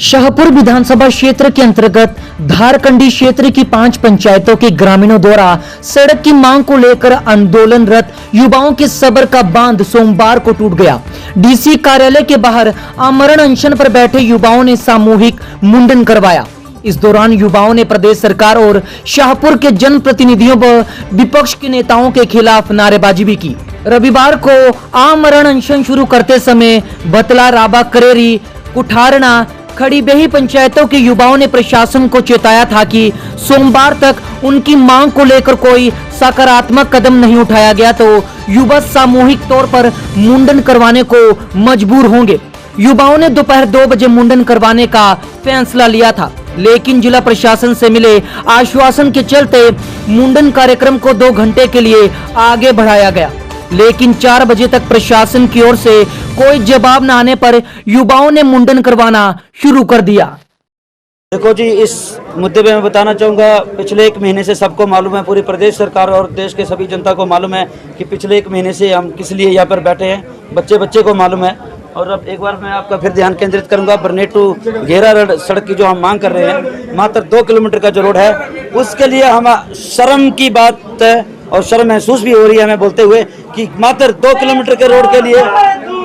शाहपुर विधानसभा क्षेत्र के अंतर्गत धारकंडी क्षेत्र की 5 पंचायतों के ग्रामीणों द्वारा सड़क की मांग को लेकर आंदोलनरत युवाओं के सब्र का बांध सोमवार को टूट गया। डीसी कार्यालय के बाहर आमरण अनशन पर बैठे युवाओं ने सामूहिक मुंडन करवाया। इस दौरान युवाओं ने प्रदेश सरकार और शाहपुर के जनप्रतिनिधियों व विपक्ष के नेताओं के खिलाफ नारेबाजी भी की। रविवार को आमरण अनशन शुरू करते समय बतला, राबा, करेरी, कुठारना, खड़ी बेही पंचायतों के युवाओं ने प्रशासन को चेताया था कि सोमवार तक उनकी मांग को लेकर कोई सकारात्मक कदम नहीं उठाया गया तो युवा सामूहिक तौर पर मुंडन करवाने को मजबूर होंगे। युवाओं ने दोपहर 2 बजे मुंडन करवाने का फैसला लिया था, लेकिन जिला प्रशासन से मिले आश्वासन के चलते मुंडन कार्यक्रम को 2 घंटे के लिए आगे बढ़ाया गया, लेकिन 4 बजे तक प्रशासन की ओर से कोई जवाब न आने पर युवाओं ने मुंडन करवाना शुरू कर दिया। देखो जी, इस मुद्दे पे मैं बताना चाहूँगा, पिछले 1 महीने से सबको मालूम है, पूरी प्रदेश सरकार और देश के सभी जनता को मालूम है कि पिछले 1 महीने से हम किस लिए यहाँ पर बैठे हैं, बच्चे को मालूम है। और अब एक बार मैं आपका फिर ध्यान केंद्रित करूंगा, बरनेट टू घेरा रोड सड़क की जो हम मांग कर रहे हैं, मात्र 2 किलोमीटर का जो रोड है, उसके लिए हम शर्म की बात है और शर्म महसूस भी हो रही है हमें बोलते हुए कि मात्र 2 किलोमीटर के रोड के लिए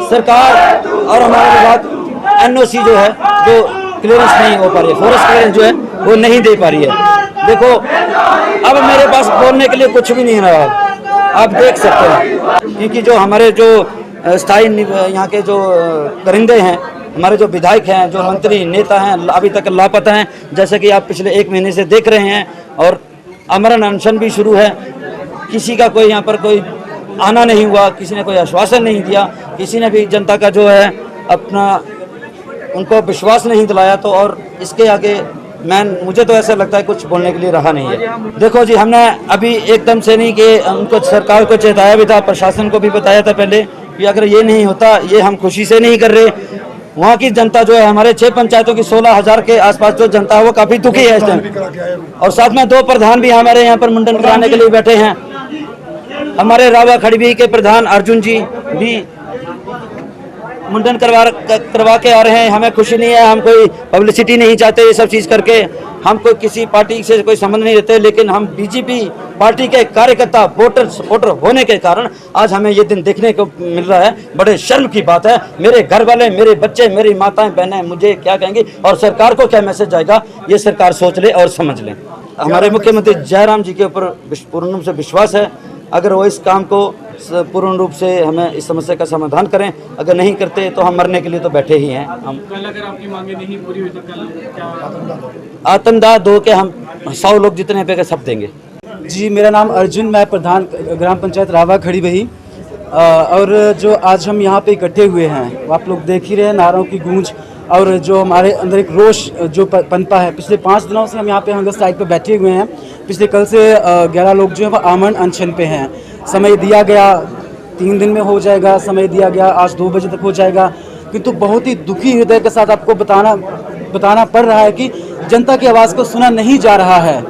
सरकार और हमारा विभाग एनओसी जो है जो क्लियरेंस नहीं हो पा रही है, फॉरेस्ट क्लियरेंस जो है वो नहीं दे पा रही है। देखो, अब मेरे पास बोलने के लिए कुछ भी नहीं रहा, आप देख सकते हैं, क्योंकि जो हमारे जो स्थायी यहाँ के जो परिंदे हैं, हमारे जो विधायक हैं, जो मंत्री नेता हैं, अभी तक लापता हैं, जैसे कि आप पिछले 1 महीने से देख रहे हैं। और आमरण अनशन भी शुरू है, किसी का कोई यहाँ पर कोई आना नहीं हुआ, किसी ने कोई आश्वासन नहीं दिया, किसी ने भी जनता का जो है अपना उनको विश्वास नहीं दिलाया। तो और इसके आगे मुझे तो ऐसा लगता है कुछ बोलने के लिए रहा नहीं है। देखो जी, हमने अभी एकदम से नहीं कि उनको सरकार को चेताया भी था, प्रशासन को भी बताया था पहले कि अगर ये नहीं होता, ये हम खुशी से नहीं कर रहे। वहाँ की जनता जो है, हमारे 6 पंचायतों की 16,000 के आसपास जो जनता है वो काफी दुखी है इस टाइम। और साथ में 2 प्रधान भी हमारे यहाँ पर मुंडन कराने के लिए बैठे हैं। हमारे रावा खड़ीबी के प्रधान अर्जुन जी भी मुंडन करवा के आ रहे हैं। हमें खुशी नहीं है, हम कोई पब्लिसिटी नहीं चाहते ये सब चीज़ करके, हम कोई किसी पार्टी से कोई संबंध नहीं रखते, लेकिन हम बीजेपी पार्टी के कार्यकर्ता सपोर्टर होने के कारण आज हमें ये दिन देखने को मिल रहा है। बड़े शर्म की बात है। मेरे घर वाले, मेरे बच्चे, मेरी माताएं बहनें मुझे क्या कहेंगी और सरकार को क्या मैसेज जाएगा, ये सरकार सोच ले और समझ ले। हमारे मुख्यमंत्री जयराम जी के ऊपर पूर्ण रूप से विश्वास है, अगर वो इस काम को पूर्ण रूप से हमें इस समस्या का समाधान करें, अगर नहीं करते तो हम मरने के लिए तो बैठे ही हैं। हम कल अगर आपकी मांगे नहीं पूरी हुई तो कल क्या आतंकदाह दो के हम 100 लोग जितने पे सब देंगे। जी, मेरा नाम अर्जुन, मैं प्रधान ग्राम पंचायत रावा खड़ी बही। और जो आज हम यहाँ पे इकट्ठे हुए हैं, आप लोग देख ही रहे हैं, नारों की गूंज और जो हमारे अंदर एक रोष जो पनपा है। पिछले 5 दिनों से हम यहाँ पे हंगर स्ट्राइक पे बैठे हुए हैं। पिछले कल से 11 लोग जो है वो आमरण अनशन पे हैं। समय दिया गया 3 दिन में हो जाएगा, समय दिया गया आज 2 बजे तक हो जाएगा, किंतु बहुत ही दुखी हृदय के साथ आपको बताना पड़ रहा है कि जनता की आवाज़ को सुना नहीं जा रहा है।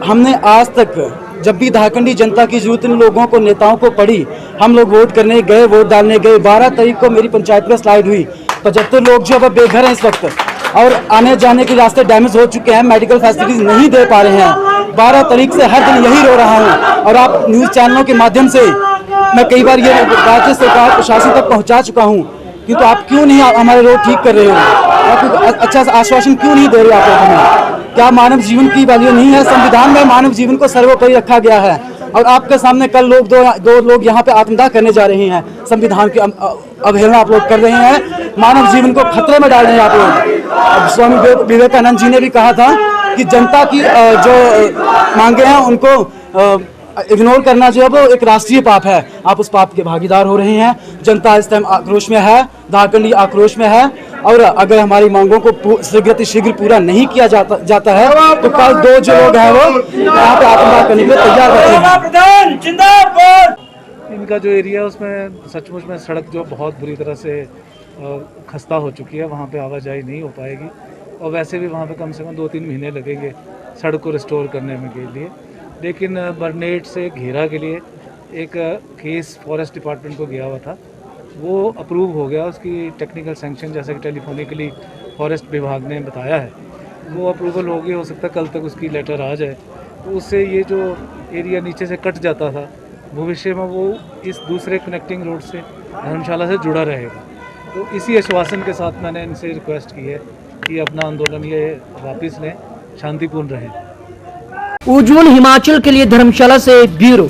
हमने आज तक जब भी धारकंडी जनता की जरूरत इन लोगों को, नेताओं को पड़ी, हम लोग वोट करने गए, वोट डालने गए। 12 तारीख को मेरी पंचायत में स्लाइड हुई, 75 लोग जो है बेघर हैं इस वक्त और आने जाने के रास्ते डैमेज हो चुके हैं, मेडिकल फैसिलिटीज नहीं दे पा रहे हैं। 12 तारीख से हर दिन यही रो रहा हूँ और आप न्यूज़ चैनलों के माध्यम से मैं कई बार ये राज्य सरकार प्रशासन तक पहुँचा चुका हूँ, किंतु आप क्यों नहीं हमारे रोड ठीक कर रहे हो? आप अच्छा सा आश्वासन क्यों नहीं दे रहे आप लोग हमें? क्या मानव जीवन की वैल्यू नहीं है? संविधान में मानव जीवन को सर्वोपरि रखा गया है और आपके सामने कल लोग दो लोग यहाँ पे आत्मदाह करने जा रहे हैं। संविधान की अवहेलना आप लोग कर रहे हैं, मानव जीवन को खतरे में डाल रहे हैं आप लोग। स्वामी विवेकानंद जी ने भी कहा था कि जनता की जो मांगे हैं उनको इग्नोर करना जो है वो एक राष्ट्रीय पाप है। आप उस पाप के भागीदार हो रहे हैं। जनता इस टाइम आक्रोश में है, धारकंडी आक्रोश में है और अगर हमारी मांगों को शीघ्र पूरा नहीं किया जाता है तो कल 2 जो लोग हैं वो यहाँ पे आत्मदाह करने के लिए तैयार रहते हैं। इनका जो एरिया है उसमें सचमुच में सड़क जो बहुत बुरी तरह से खस्ता हो चुकी है, वहाँ पे आवाजाही नहीं हो पाएगी और वैसे भी वहाँ पे कम से कम 2-3 महीने लगेंगे सड़क को रिस्टोर करने में के लिए। लेकिन बरनेट से घेरा के लिए एक केस फॉरेस्ट डिपार्टमेंट को गया हुआ था, वो अप्रूव हो गया, उसकी टेक्निकल सैंक्शन जैसे कि टेलीफोनिकली फॉरेस्ट विभाग ने बताया है वो अप्रूवल होगी, हो सकता है कल तक उसकी लेटर आ जाए। तो उससे ये जो एरिया नीचे से कट जाता था भविष्य में वो इस दूसरे कनेक्टिंग रोड से धर्मशाला से जुड़ा रहेगा। तो इसी आश्वासन के साथ मैंने इनसे रिक्वेस्ट की है कि अपना आंदोलन ये वापस लें, शांतिपूर्ण रहें। उज्जवल हिमाचल के लिए धर्मशाला से ब्यूरो।